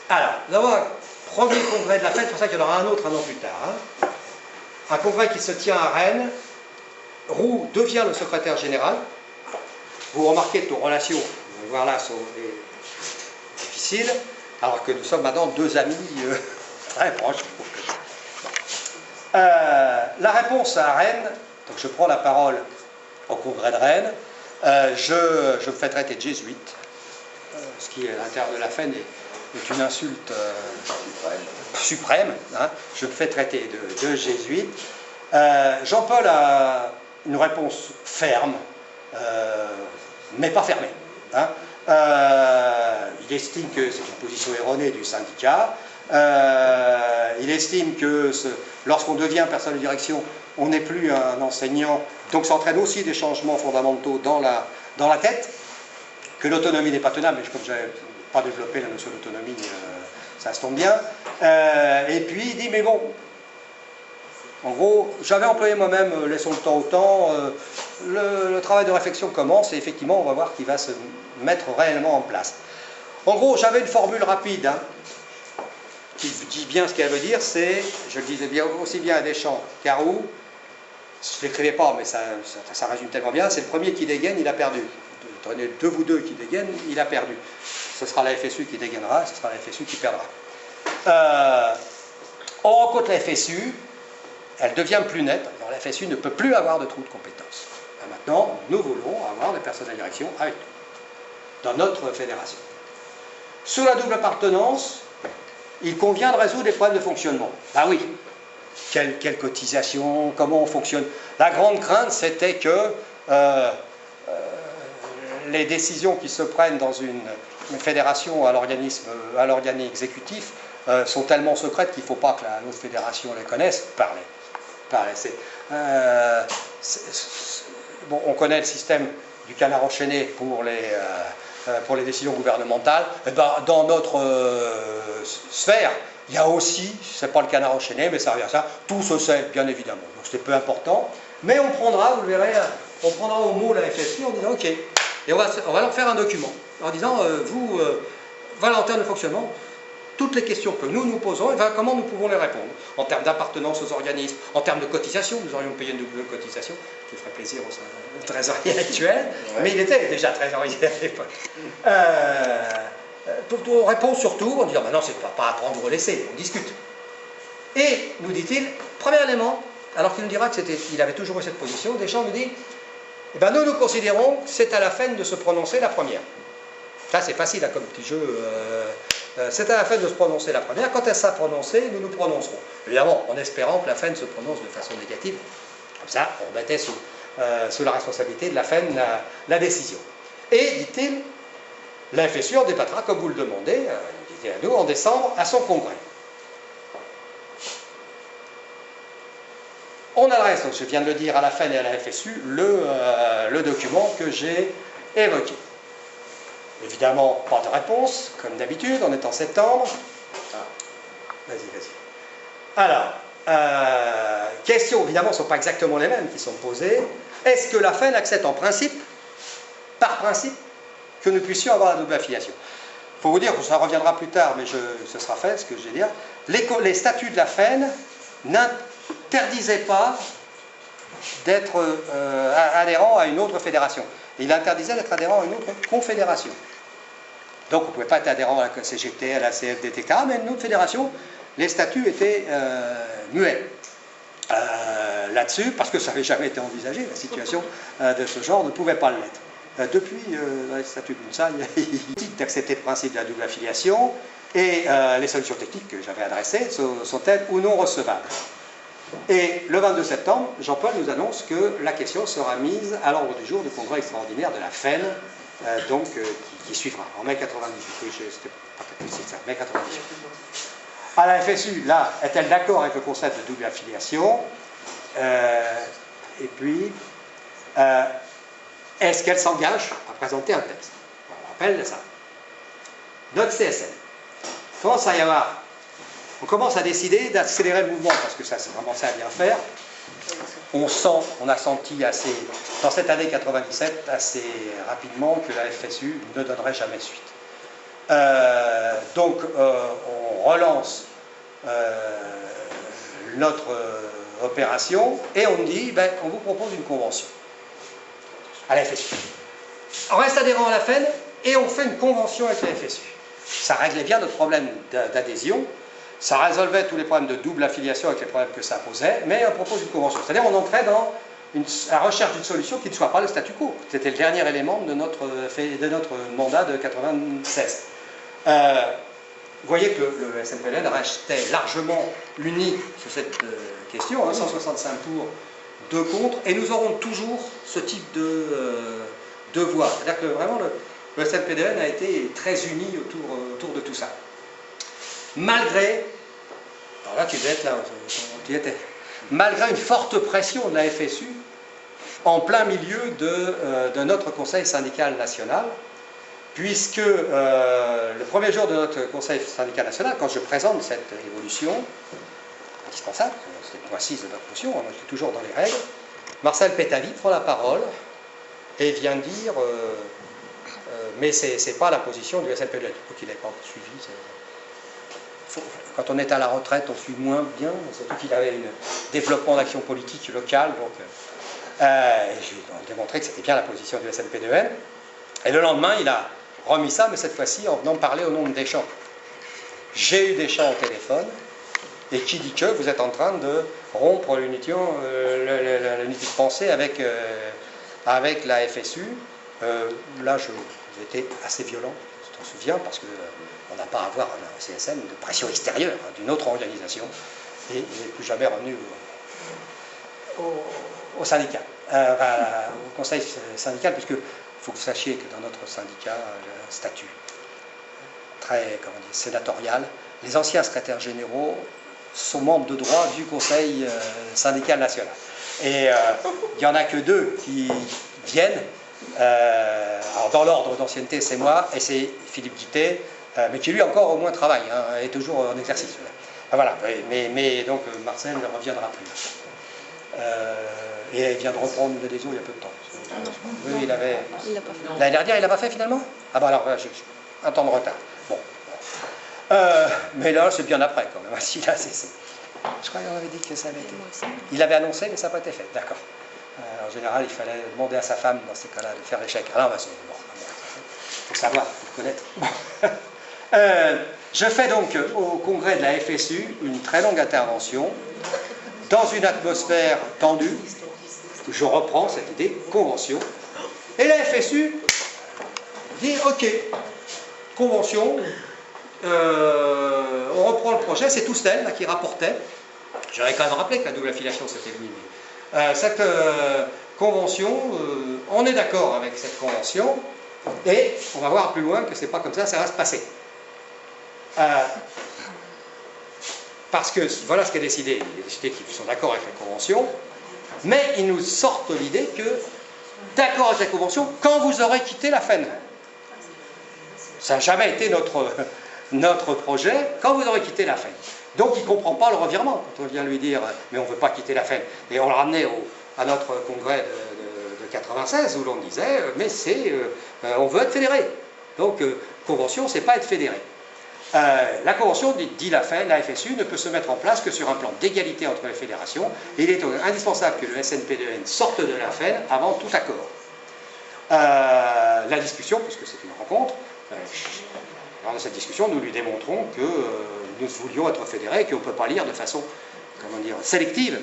Alors, nous avons un premier congrès de la FEN, c'est pour ça qu'il y en aura un autre un an plus tard. Hein. Un congrès qui se tient à Rennes. Roux devient le secrétaire général. Vous remarquez que nos relations, on va voir là, sont difficiles, alors que nous sommes maintenant deux amis très proches. La réponse à Rennes, donc je prends la parole au congrès de Rennes, je me fais traiter de jésuite, ce qui, à l'intérieur de la FEN, est une insulte suprême. Hein. Je me fais traiter de jésuite. Jean-Paul a une réponse ferme, mais pas fermée. Hein. Il estime que c'est une position erronée du syndicat. Il estime que lorsqu'on devient personnel de direction, on n'est plus un enseignant, donc ça entraîne aussi des changements fondamentaux dans la tête, que l'autonomie n'est pas tenable, mais comme je n'avais pas développé la notion d'autonomie, ça se tombe bien. Et puis il dit, mais bon, en gros, j'avais employé moi-même, laissons le temps au temps, le travail de réflexion commence et effectivement on va voir qu'il va se mettre réellement en place. En gros, j'avais une formule rapide, hein, qui dit bien ce qu'elle veut dire, c'est, je le disais bien, aussi bien à Deschamps qu'à Roux, je ne l'écrivais pas, mais ça résume tellement bien, c'est le premier qui dégaine, il a perdu. Prenez vous deux qui dégainent, il a perdu. Ce sera la FSU qui dégainera, ce sera la FSU qui perdra. On rencontre la FSU, elle devient plus nette, alors la FSU ne peut plus avoir de trou de compétences. Et maintenant, nous voulons avoir des personnes de direction avec nous, dans notre fédération. Sur la double appartenance, il convient de résoudre les problèmes de fonctionnement. Ah oui, quelle cotisation, comment on fonctionne. La grande crainte, c'était que les décisions qui se prennent dans une fédération à l'organisme exécutif sont tellement secrètes qu'il ne faut pas que l'autre fédération les connaisse. Bon, on connaît le système du canard enchaîné pour les décisions gouvernementales. Et ben, dans notre sphère, il y a aussi, ce n'est pas le canard enchaîné, mais ça revient à ça, tout se sait, bien évidemment. Donc c'est peu important. Mais on prendra, vous le verrez, on prendra au mot la FSU en disant ok. Et on va leur faire un document en disant voilà en termes de fonctionnement, toutes les questions que nous nous posons, et bien, comment nous pouvons les répondre en termes d'appartenance aux organismes, en termes de cotisation, nous aurions payé une double cotisation, qui ferait plaisir au trésorier actuel, ouais. Mais il était déjà trésorier à l'époque. On répond surtout en disant non, c'est pas à prendre ou laisser, on discute. Et nous dit-il, premier élément, alors qu'il nous dira qu'il avait toujours eu cette position, Deschamps nous dit eh ben, nous considérons que c'est à la FEN de se prononcer la première. Ça, c'est facile là, comme petit jeu. C'est à la FEN de se prononcer la première. Quand elle sera prononcée, nous nous prononcerons. Évidemment, en espérant que la FEN se prononce de façon négative. Comme ça, on mettait sous la responsabilité de la FEN la décision. Et, dit-il, la FSU en débattra, comme vous le demandez, dit-il à nous, en décembre, à son congrès. On adresse, donc je viens de le dire, à la FEN et à la FSU, le document que j'ai évoqué. Évidemment, pas de réponse, comme d'habitude, on est en septembre. Vas-y. Alors, questions, évidemment, ne sont pas exactement les mêmes qui sont posées. Est-ce que la FEN accepte en principe, par principe, que nous puissions avoir la double affiliation? Il faut vous dire, ça reviendra plus tard, mais ce sera fait, ce que je vais dire. Les statuts de la FEN n'interdisaient pas d'être adhérent à une autre fédération. Il interdisait d'être adhérent à une autre confédération. Donc on ne pouvait pas être adhérent à la CGT, à la CFDT, etc. Mais une autre fédération, les statuts étaient muets là-dessus, parce que ça n'avait jamais été envisagé, la situation de ce genre ne pouvait pas l'être. Depuis les statuts de l'UNSA, il est d'accepter le principe de la double affiliation, et les solutions techniques que j'avais adressées sont-elles ou non recevables. Et le 22 septembre, Jean-Paul nous annonce que la question sera mise à l'ordre du jour du congrès extraordinaire de la FEN, qui suivra, en mai 98. Oui, c'était pas 98, ça, mai 98. À la FSU, là, est-elle d'accord avec le concept de double affiliation? Et puis, est-ce qu'elle s'engage à présenter un texte? On rappelle ça. Notre CSN. Commence à y avoir. On commence à décider d'accélérer le mouvement, parce que ça, c'est vraiment ça à bien faire. On a senti dans cette année 97, assez rapidement, que la FSU ne donnerait jamais suite. Donc on relance notre opération et on dit, ben, on vous propose une convention à la FSU. On reste adhérent à la FEN et on fait une convention avec la FSU. Ça réglait bien notre problème d'adhésion, ça résolvait tous les problèmes de double affiliation avec les problèmes que ça posait, mais on propose une convention. C'est-à-dire on entrait dans la recherche d'une solution qui ne soit pas le statu quo. C'était le dernier élément de notre mandat de 96. Vous voyez que le SNPLN restait largement uni sur cette question, 165 pour, 2 contre, et nous aurons toujours ce type de voix. C'est-à-dire que vraiment le SNPLN a été très uni autour de tout ça. Malgré, alors là tu devais être là, tu y étais, malgré une forte pression de la FSU en plein milieu de notre conseil syndical national, puisque le premier jour de notre conseil syndical national, quand je présente cette évolution indispensable, c'est le point 6 de notre motion, on est toujours dans les règles, Marcel Pétavy prend la parole et vient dire mais c'est pas la position du SNPLN. Qu'il n'avait pas suivi. Quand on est à la retraite, on suit moins bien, surtout qu'il avait un développement d'action politique locale. Donc, j'ai démontré que c'était bien la position du SNPDEN. Et le lendemain, il a remis ça, mais cette fois-ci en venant parler au nom de Deschamps. J'ai eu Deschamps au téléphone, et qui dit que vous êtes en train de rompre l'unité de pensée avec la FSU. Là, j'étais assez violent, je t'en souviens, parce qu'on n'a pas à avoir un CSM de pression extérieure d'une autre organisation, et il n'est plus jamais revenu au syndicat, au conseil syndical, puisque il faut que vous sachiez que dans notre syndicat, le statut très sénatorial, les anciens secrétaires généraux sont membres de droit du conseil syndical national. Et il n'y en a que 2 qui viennent. Alors dans l'ordre d'ancienneté, c'est moi et c'est Philippe Guittet, mais qui lui encore au moins travaille, est toujours en exercice. Voilà, mais donc Marcel ne reviendra plus. Et il vient de reprendre une adhésion il y a peu de temps. Oui, il avait. L'année dernière, il l'a pas fait finalement? Ah bah alors, j'ai un temps de retard. Bon. Mais là, c'est bien après quand même. Si, là, je crois qu'on avait dit que ça avait été. Il avait annoncé, mais ça n'a pas été fait. D'accord. En général, il fallait demander à sa femme, dans ces cas-là, de faire l'échec. Alors, bah, il faut savoir, il faut connaître. Je fais donc au congrès de la FSU une très longue intervention dans une atmosphère tendue. Je reprends cette idée, convention. Et la FSU dit, ok, convention, on reprend le projet, c'est Toustel qui rapportait. J'aurais quand même rappelé que la double affiliation s'était éliminée. Cette convention, on est d'accord avec cette convention, et on va voir plus loin que c'est pas comme ça va se passer. Parce que voilà ce qui est décidé. Il est décidé qu'ils sont d'accord avec la convention, mais ils nous sortent l'idée que, d'accord avec la convention, quand vous aurez quitté la FEN. Ça n'a jamais été notre projet, quand vous aurez quitté la FEN. Donc il ne comprend pas le revirement quand on vient lui dire mais on ne veut pas quitter la FEN. Et on le ramenait à notre congrès de 96 où l'on disait mais on veut être fédéré. Donc convention, c'est pas être fédéré. La convention dit la FEN, la FSU ne peut se mettre en place que sur un plan d'égalité entre les fédérations. Et il est indispensable que le SNPDEN sorte de la FEN avant tout accord. La discussion, puisque c'est une rencontre, lors de cette discussion, nous lui démontrons que nous voulions être fédérés et qu'on ne peut pas lire de façon, comment dire, sélective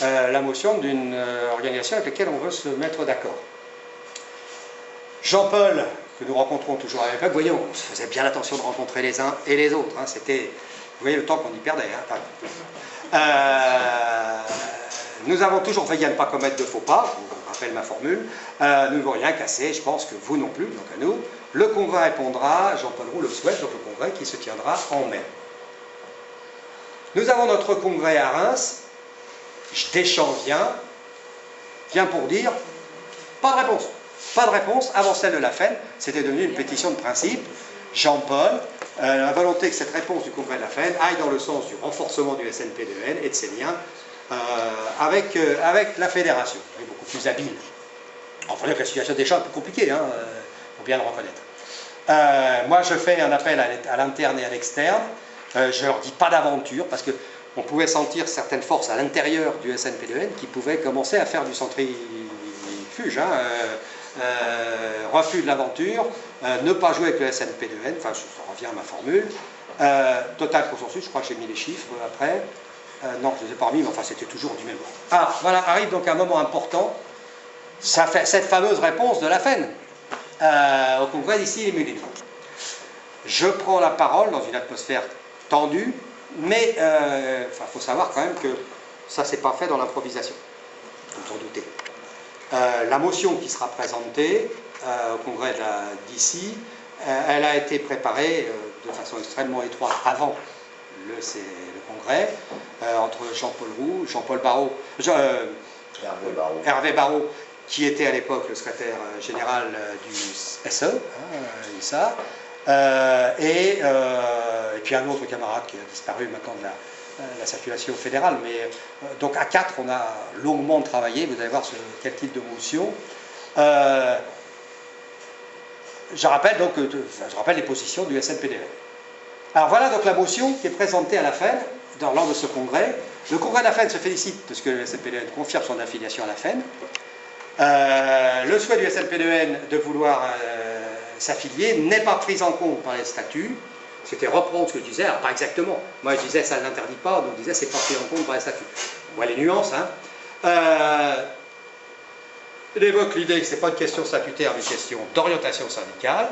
la motion d'une organisation avec laquelle on veut se mettre d'accord. Jean-Paul, que nous rencontrons toujours à l'époque, voyons, on faisait bien attention de rencontrer les uns et les autres. C'était, vous voyez le temps qu'on y perdait. Nous avons toujours veillé à ne pas commettre de faux pas, je vous rappelle ma formule. Nous n'avons rien cassé, je pense que vous non plus, donc à nous. Le congrès répondra, Jean-Paul Roux le souhaite, donc le congrès qui se tiendra en mai. Nous avons notre congrès à Reims, Deschamps vient pour dire, pas de réponse. Pas de réponse avant celle de la FEN, c'était devenu une pétition de principe. Jean-Paul, la volonté que cette réponse du congrès de la FEN aille dans le sens du renforcement du SNPDEN et de ses liens avec la fédération. Il est beaucoup plus habile. Enfin, la situation des Deschamps est plus compliquée, faut bien le reconnaître. Moi, je fais un appel à l'interne et à l'externe. Je leur dis pas d'aventure parce qu'on pouvait sentir certaines forces à l'intérieur du SNP2N qui pouvaient commencer à faire du centrifuge. Refus de l'aventure, ne pas jouer avec le SNP2N, enfin, ça revient à ma formule. Total consensus, je crois que j'ai mis les chiffres après. Non, je ne les ai pas remis, mais enfin, c'était toujours du même ordre. Ah, voilà, arrive donc un moment important. Ça fait cette fameuse réponse de la FEN au congrès d'ici les Moulineaux. Je prends la parole dans une atmosphère tendue, mais il faut savoir quand même que ça ne s'est pas fait dans l'improvisation, vous en doutez. La motion qui sera présentée au congrès d'ici, elle a été préparée de façon extrêmement étroite avant le congrès, entre Jean-Paul Roux, Jean-Paul Barrot, Hervé Barrot, qui était à l'époque le secrétaire général du SE, ISA, et puis un autre camarade qui a disparu maintenant de la circulation fédérale. Mais donc à 4, on a longuement travaillé. Vous allez voir quel type de motion. Je rappelle les positions du SNP2N. Alors voilà donc la motion qui est présentée à la FEN lors de ce congrès. Le congrès de la FEN se félicite de ce que le SNP2N confirme son affiliation à la FEN. Le souhait du SNP2N de vouloir s'affilier n'est pas pris en compte par les statuts. C'était reprendre ce que je disais, alors pas exactement. Moi je disais ça ne l'interdit pas, donc je disais c'est pas pris en compte par les statuts. On voit les nuances. Il évoque l'idée que ce n'est pas une question statutaire, mais une question d'orientation syndicale.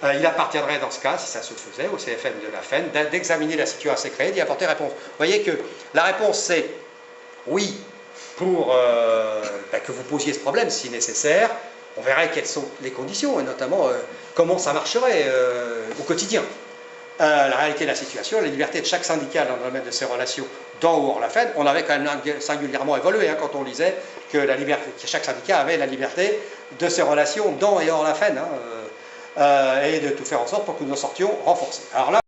Il appartiendrait dans ce cas, si ça se faisait, au CFM de la FEN, d'examiner la situation créée, d'y apporter réponse. Vous voyez que la réponse c'est oui pour que vous posiez ce problème si nécessaire. On verrait quelles sont les conditions, et notamment comment ça marcherait au quotidien. La réalité de la situation, la liberté de chaque syndicat dans le domaine de ses relations dans ou hors la FEN, on avait quand même singulièrement évolué quand on lisait que chaque syndicat avait la liberté de ses relations dans et hors la FEN, et de tout faire en sorte pour que nous en sortions renforcés. Alors là,